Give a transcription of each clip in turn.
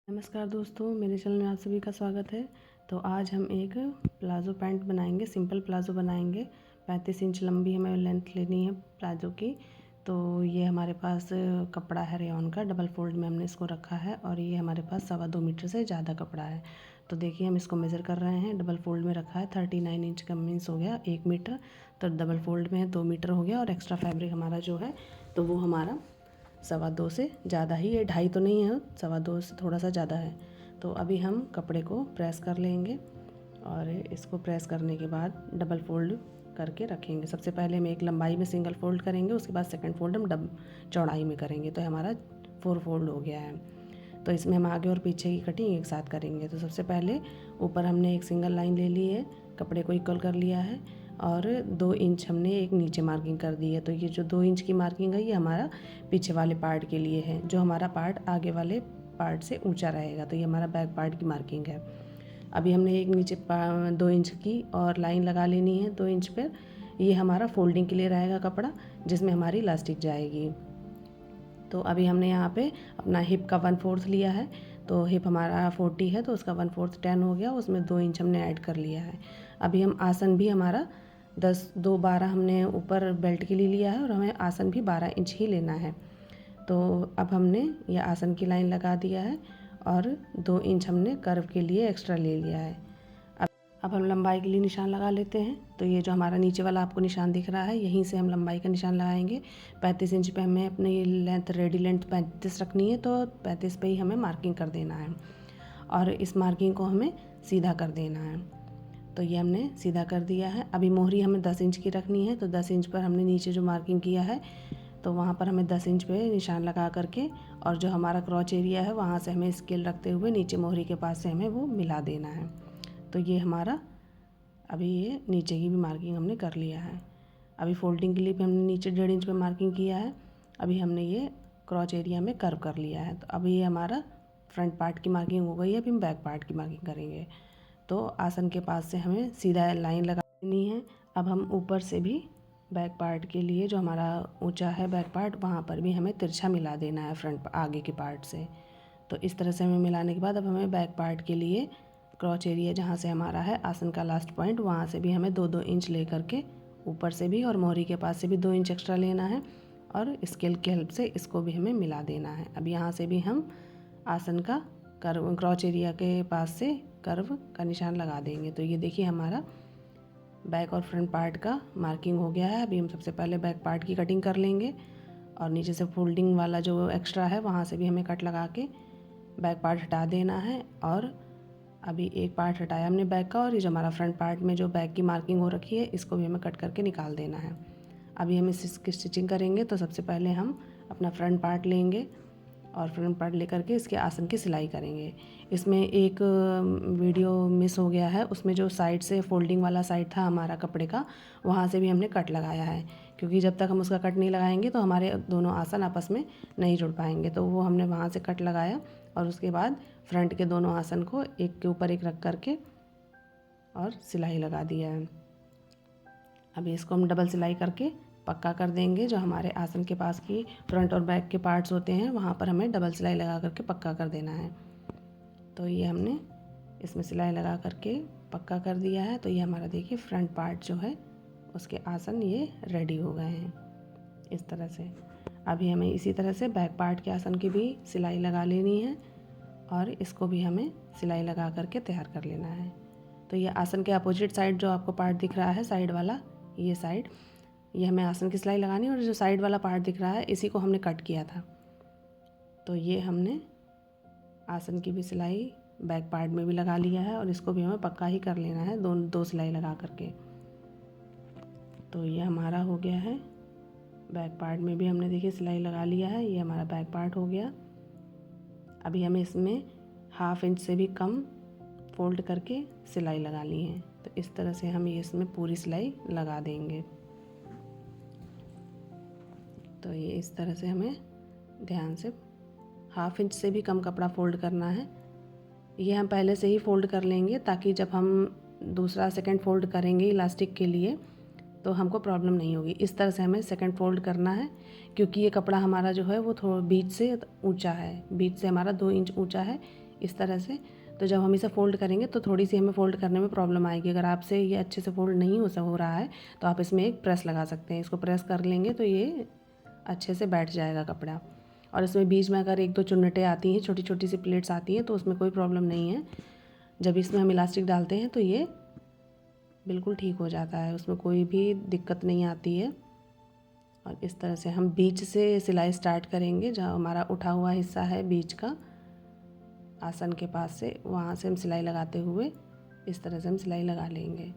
नमस्कार दोस्तों, मेरे चैनल में आप सभी का स्वागत है। तो आज हम एक प्लाज़ो पैंट बनाएंगे, सिंपल प्लाज़ो बनाएंगे। 35 इंच लंबी हमें लेंथ लेनी है प्लाज़ो की। तो ये हमारे पास कपड़ा है रेयॉन का, डबल फोल्ड में हमने इसको रखा है और ये हमारे पास 2.25 मीटर से ज़्यादा कपड़ा है। तो देखिए हम इसको मेज़र कर रहे हैं। डबल फोल्ड में रखा है 39 इंच का मीन्स हो गया 1 मीटर। तो डबल फोल्ड में है 2 मीटर हो गया और एक्स्ट्रा फैब्रिक हमारा जो है तो वो हमारा 2.25 से ज़्यादा ही, ये 2.5 तो नहीं है, 2.25 से थोड़ा सा ज़्यादा है। तो अभी हम कपड़े को प्रेस कर लेंगे और इसको प्रेस करने के बाद डबल फोल्ड करके रखेंगे। सबसे पहले हम एक लंबाई में सिंगल फोल्ड करेंगे, उसके बाद सेकंड फोल्ड हम डब चौड़ाई में करेंगे। तो हमारा 4 फोल्ड हो गया है। तो इसमें हम आगे और पीछे की कटिंग एक साथ करेंगे। तो सबसे पहले ऊपर हमने एक सिंगल लाइन ले ली है, कपड़े को इक्वल कर लिया है और 2 इंच हमने एक नीचे मार्किंग कर दी है। तो ये जो 2 इंच की मार्किंग है ये हमारा पीछे वाले पार्ट के लिए है, जो हमारा पार्ट आगे वाले पार्ट से ऊंचा रहेगा। तो ये हमारा बैक पार्ट की मार्किंग है। अभी हमने एक नीचे 2 इंच की और लाइन लगा लेनी है 2 इंच पर। ये हमारा फोल्डिंग के लिए रहेगा कपड़ा, जिसमें हमारी इलास्टिक जाएगी। तो अभी हमने यहाँ पे अपना हिप का 1/4 लिया है। तो हिप हमारा 40 है तो उसका 1/4 10 हो गया, उसमें 2 इंच हमने ऐड कर लिया है। अभी हम आसन भी हमारा 12 हमने ऊपर बेल्ट के लिए लिया है और हमें आसन भी 12 इंच ही लेना है। तो अब हमने ये आसन की लाइन लगा दिया है और 2 इंच हमने कर्व के लिए एक्स्ट्रा ले लिया है। अब हम लंबाई के लिए निशान लगा लेते हैं। तो ये जो हमारा नीचे वाला आपको निशान दिख रहा है, यहीं से हम लंबाई का निशान लगाएंगे। 35 इंच पे हमें अपनी लेंथ, रेडी लेंथ 35 रखनी है, तो 35 पे ही हमें मार्किंग कर देना है और इस मार्किंग को हमें सीधा कर देना है। तो ये हमने सीधा कर दिया है। अभी मोहरी हमें 10 इंच की रखनी है। तो 10 इंच पर हमने नीचे जो मार्किंग किया है तो वहाँ पर हमें 10 इंच पे निशान लगा करके और जो हमारा क्रॉच एरिया है वहाँ से हमें स्केल रखते हुए नीचे मोहरी के पास से हमें वो मिला देना है। तो ये हमारा अभी ये नीचे की भी मार्किंग हमने कर लिया है। अभी फोल्डिंग के लिए भी हमने नीचे 1.5 इंच पे मार्किंग किया है। अभी हमने ये क्रॉच एरिया में कर्व कर लिया है। तो अभी ये हमारा फ्रंट पार्ट की मार्किंग हो गई है। अभी हम बैक पार्ट की मार्किंग करेंगे। तो आसन के पास से हमें सीधा लाइन लगा देनी है। अब हम ऊपर से भी बैक पार्ट के लिए, जो हमारा ऊंचा है बैक पार्ट, वहाँ पर भी हमें तिरछा मिला देना है फ्रंट आगे के पार्ट से। तो इस तरह से हमें मिलाने के बाद अब हमें बैक पार्ट के लिए क्रॉच एरिया जहाँ से हमारा है आसन का लास्ट पॉइंट, वहाँ से भी हमें 2-2 इंच ले करके ऊपर से भी और मोहरी के पास से भी 2 इंच एक्स्ट्रा लेना है और स्केल की हेल्प से इसको भी हमें मिला देना है। अब यहाँ से भी हम आसन का कर्व, क्रॉच एरिया के पास से कर्व का निशान लगा देंगे। तो ये देखिए हमारा बैक और फ्रंट पार्ट का मार्किंग हो गया है। अभी हम सबसे पहले बैक पार्ट की कटिंग कर लेंगे और नीचे से फोल्डिंग वाला जो एक्स्ट्रा है वहाँ से भी हमें कट लगा के बैक पार्ट हटा देना है। और अभी एक पार्ट हटाया हमने बैक का और ये जो हमारा फ्रंट पार्ट में जो बैक की मार्किंग हो रखी है इसको भी हमें कट करके निकाल देना है। अभी हम इसकी स्टिचिंग करेंगे। तो सबसे पहले हम अपना फ्रंट पार्ट लेंगे और फ्रंट पार्ट लेकर के इसके आसन की सिलाई करेंगे। इसमें एक वीडियो मिस हो गया है, उसमें जो साइड से फोल्डिंग वाला साइड था हमारा कपड़े का, वहाँ से भी हमने कट लगाया है, क्योंकि जब तक हम उसका कट नहीं लगाएंगे तो हमारे दोनों आसन आपस में नहीं जुड़ पाएंगे। तो वो हमने वहाँ से कट लगाया और उसके बाद फ्रंट के दोनों आसन को एक के ऊपर एक रख करके और सिलाई लगा दिया है। अभी इसको हम डबल सिलाई करके पक्का कर देंगे। जो हमारे आसन के पास की फ्रंट और बैक के पार्ट्स होते हैं वहाँ पर हमें डबल सिलाई लगा करके पक्का कर देना है। तो ये हमने इसमें सिलाई लगा करके पक्का कर दिया है। तो ये हमारा देखिए फ्रंट पार्ट जो है उसके आसन ये रेडी हो गए हैं इस तरह से। अभी हमें इसी तरह से बैक पार्ट के आसन की भी सिलाई लगा लेनी है और इसको भी हमें सिलाई लगा करके तैयार कर लेना है। तो ये आसन के अपोजिट साइड जो आपको पार्ट दिख रहा है साइड वाला, ये साइड, ये हमें आसन की सिलाई लगानी है और जो साइड वाला पार्ट दिख रहा है इसी को हमने कट किया था। तो ये हमने आसन की भी सिलाई बैक पार्ट में भी लगा लिया है और इसको भी हमें पक्का ही कर लेना है, दो सिलाई लगा करके। तो ये हमारा हो गया है। बैक पार्ट में भी हमने देखिए सिलाई लगा लिया है। ये हमारा बैक पार्ट हो गया। अभी हमें इसमें 1/2 इंच से भी कम फोल्ड करके सिलाई लगा ली है। तो इस तरह से हम ये इसमें पूरी सिलाई लगा देंगे। तो ये इस तरह से हमें ध्यान से 1/2 इंच से भी कम कपड़ा फोल्ड करना है। ये हम पहले से ही फोल्ड कर लेंगे ताकि जब हम दूसरा सेकंड फोल्ड करेंगे इलास्टिक के लिए तो हमको प्रॉब्लम नहीं होगी। इस तरह से हमें सेकंड फोल्ड करना है, क्योंकि ये कपड़ा हमारा जो है वो थोड़ा बीच से ऊंचा है, बीच से हमारा 2 इंच ऊंचा है, इस तरह से। तो जब हम इसे फ़ोल्ड करेंगे तो थोड़ी सी हमें फ़ोल्ड करने में प्रॉब्लम आएगी। अगर आपसे ये अच्छे से फ़ोल्ड नहीं हो रहा है तो आप इसमें एक प्रेस लगा सकते हैं। इसको प्रेस कर लेंगे तो ये अच्छे से बैठ जाएगा कपड़ा। और इसमें बीच में अगर 1-2 चुन्नटें आती हैं, छोटी छोटी सी प्लेट्स आती हैं, तो उसमें कोई प्रॉब्लम नहीं है। जब इसमें हम इलास्टिक डालते हैं तो ये बिल्कुल ठीक हो जाता है, उसमें कोई भी दिक्कत नहीं आती है। और इस तरह से हम बीच से सिलाई स्टार्ट करेंगे। जहाँ हमारा उठा हुआ हिस्सा है बीच का, आसन के पास से, वहाँ से हम सिलाई लगाते हुए इस तरह से हम सिलाई लगा लेंगे।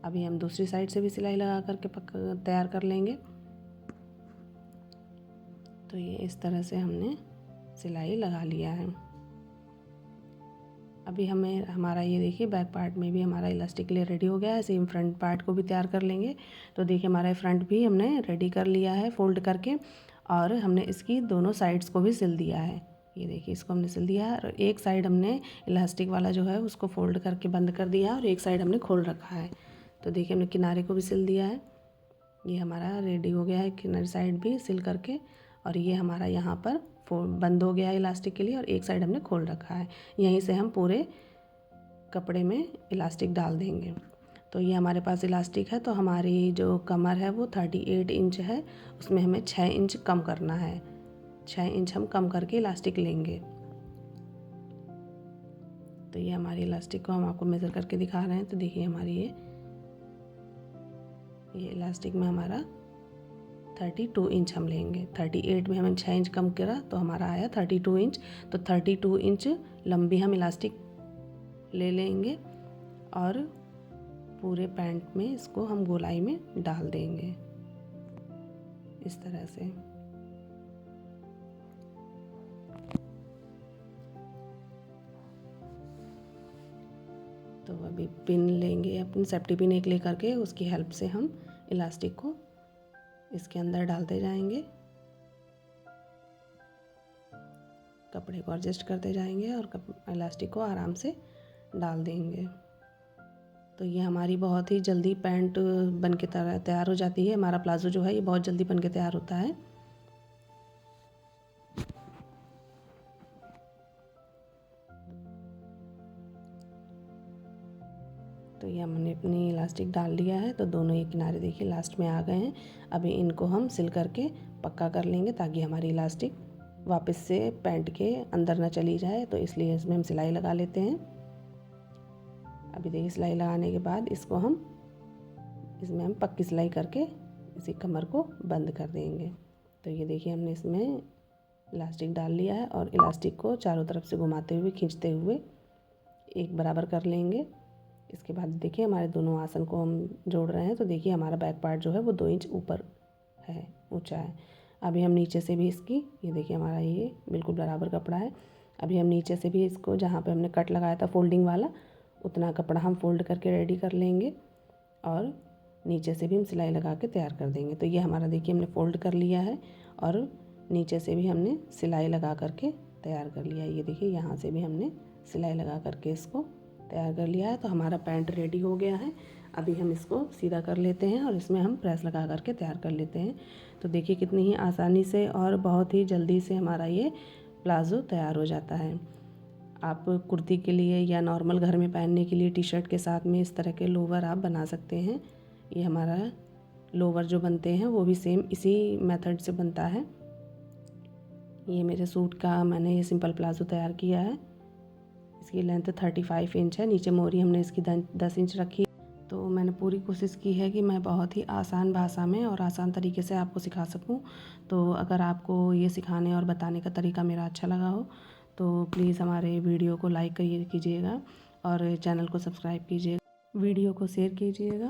अभी हम दूसरी साइड से भी सिलाई लगा करके तैयार कर लेंगे। तो ये इस तरह से हमने सिलाई लगा लिया है। अभी हमारा ये देखिए बैक पार्ट में भी हमारा इलास्टिक के लिए रेडी हो गया है। सेम फ्रंट पार्ट को भी तैयार कर लेंगे। तो देखिए हमारा फ्रंट भी हमने रेडी कर लिया है फ़ोल्ड करके, और हमने इसकी दोनों साइड्स को भी सिल दिया है। ये देखिए इसको हमने सिल दिया है, और एक साइड हमने इलास्टिक वाला जो है उसको फ़ोल्ड करके बंद कर दिया है, और एक साइड हमने खोल रखा है। तो देखिए हमने किनारे को भी सिल दिया है। ये हमारा रेडी हो गया है, किनारे साइड भी सिल करके। और ये हमारा यहाँ पर बंद हो गया है इलास्टिक के लिए, और एक साइड हमने खोल रखा है। यहीं से हम पूरे कपड़े में इलास्टिक डाल देंगे। तो ये हमारे पास इलास्टिक है। तो हमारी जो कमर है वो 38 इंच है, उसमें हमें 6 इंच कम करना है। 6 इंच हम कम करके इलास्टिक लेंगे। तो ये हमारी इलास्टिक को हम आपको मेज़र करके दिखा रहे हैं। तो देखिए हमारी ये इलास्टिक में हमारा 32 इंच हम लेंगे। 38 में हमने 6 इंच कम करा तो हमारा आया 32 इंच। तो 32 इंच लंबी हम इलास्टिक ले लेंगे, और पूरे पैंट में इसको हम गोलाई में डाल देंगे इस तरह से। तो अभी पिन लेंगे, अपनी सेफ्टी पिन एक लेकर के उसकी हेल्प से हम इलास्टिक को इसके अंदर डालते जाएंगे, कपड़े को एडजस्ट करते जाएंगे और इलास्टिक को आराम से डाल देंगे। तो ये हमारी बहुत ही जल्दी पैंट बन के तैयार हो जाती है। हमारा प्लाज़ो जो है ये बहुत जल्दी बन के तैयार होता है। तो ये हमने अपनी इलास्टिक डाल लिया है। तो दोनों ये किनारे देखिए लास्ट में आ गए हैं। अभी इनको हम सिल करके पक्का कर लेंगे ताकि हमारी इलास्टिक वापस से पैंट के अंदर ना चली जाए। तो इसलिए इसमें हम सिलाई लगा लेते हैं। अभी देखिए सिलाई लगाने के बाद इसमें हम पक्की सिलाई करके इसी कमर को बंद कर देंगे। तो ये देखिए हमने इसमें इलास्टिक डाल लिया है, और इलास्टिक को चारों तरफ से घुमाते हुए खींचते हुए एक बराबर कर लेंगे। इसके बाद देखिए हमारे दोनों आसन को हम जोड़ रहे हैं। तो देखिए हमारा बैक पार्ट जो है वो 2 इंच ऊपर है, ऊंचा है। अभी हम नीचे से भी इसकी, ये देखिए हमारा ये बिल्कुल बराबर कपड़ा है। अभी हम नीचे से भी इसको, जहाँ पे हमने कट लगाया था फोल्डिंग वाला, उतना कपड़ा हम फोल्ड करके रेडी कर लेंगे, और नीचे से भी हम सिलाई लगा के तैयार कर देंगे। तो ये हमारा देखिए हमने फ़ोल्ड कर लिया है, और नीचे से भी हमने सिलाई लगा करके तैयार कर लिया है। ये देखिए यहाँ से भी हमने सिलाई लगा करके इसको तैयार कर लिया है। तो हमारा पैंट रेडी हो गया है। अभी हम इसको सीधा कर लेते हैं, और इसमें हम प्रेस लगा करके तैयार कर लेते हैं। तो देखिए कितनी ही आसानी से और बहुत ही जल्दी से हमारा ये प्लाज़ो तैयार हो जाता है। आप कुर्ती के लिए या नॉर्मल घर में पहनने के लिए टी शर्ट के साथ में इस तरह के लोवर आप बना सकते हैं। ये हमारा लोवर जो बनते हैं वो भी सेम इसी मेथड से बनता है। ये मेरे सूट का मैंने ये सिंपल प्लाज़ो तैयार किया है। इसकी लेंथ 35 इंच है। नीचे मोरी हमने इसकी 10 इंच रखी। तो मैंने पूरी कोशिश की है कि मैं बहुत ही आसान भाषा में और आसान तरीके से आपको सिखा सकूं। तो अगर आपको ये सिखाने और बताने का तरीका मेरा अच्छा लगा हो तो प्लीज़ हमारे वीडियो को लाइक कीजिएगा, और चैनल को सब्सक्राइब कीजिएगा, वीडियो को शेयर कीजिएगा।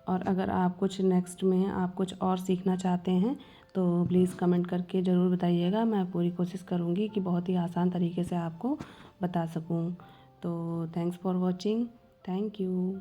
और अगर आप कुछ नेक्स्ट में आप कुछ और सीखना चाहते हैं तो प्लीज़ कमेंट करके ज़रूर बताइएगा। मैं पूरी कोशिश करूँगी कि बहुत ही आसान तरीके से आपको बता सकूँ। तो thanks for watching. Thank you.